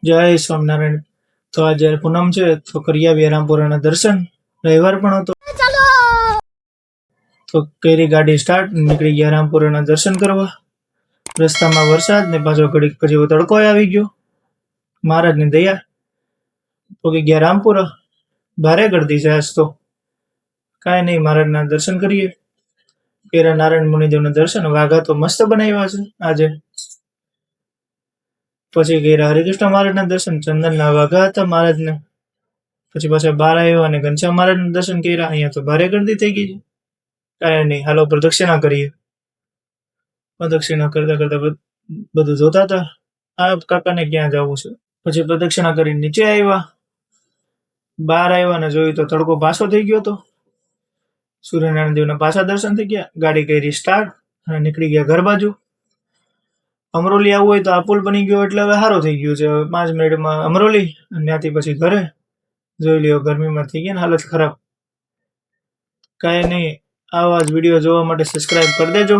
જય સ્વામિનારાયણ. તો આજે પૂનમ છે તો કરી આવ્યા રામપુરાના દર્શન. રવિવાર પણ હતો તો કરી ગાડી સ્ટાર્ટ, નીકળી ગયા રામપુરાના દર્શન કરવા. રસ્તામાં વરસાદ ને પાછો ઘડીક પછી તડકો આવી ગયો. મહારાજની દયા પહોંચી ગયા રામપુરા. ભારે ગળદી છે આજ તો. કાંઈ નહીં, મહારાજના દર્શન કરીએ. પેરા નારાયણ મુનિદેવના દર્શન. વાઘા તો મસ્ત બનાવ્યા છે આજે. પછી ગયા હરિકૃષ્ણ મહારાજના દર્શન. ચંદનના વાઘા હતા મહારાજને. પછી પાછા બહાર આવ્યા અને ઘનશ્યામ મહારાજના દર્શન કર્યા. અહીંયા તો ભારે ગળદી થઈ ગઈ છે. કાંઈ નહીં, હાલો પ્રદક્ષિણા કરીએ. પ્રદક્ષિણા કરતા કરતા બધું જોતા હતા. આ કાકાને ક્યાં જવું છે. પછી પ્રદક્ષિણા કરી નીચે આવ્યા. બહાર આવ્યા અને જોયું તો તડકો પાછો થઈ ગયો હતો. સૂર્યનારાયણ દેવના પાછા દર્શન થઈ ગયા. ગાડી કરી સ્ટાર્ટ અને નીકળી ગયા ઘર બાજુ. અમરોલી આવવું હોય તો આ પુલ બની ગયો એટલે હવે સારું થઈ ગયું છે. હવે 5 મિનિટમાં અમરોલી અને ત્યાંથી પછી ઘરે. જોઈ લ્યો, ગરમીમાં થઈ ગયા ને હાલત ખરાબ. કાંઈ નહીં, આવા જ વિડીયો જોવા માટે સબસ્ક્રાઈબ કરી દેજો.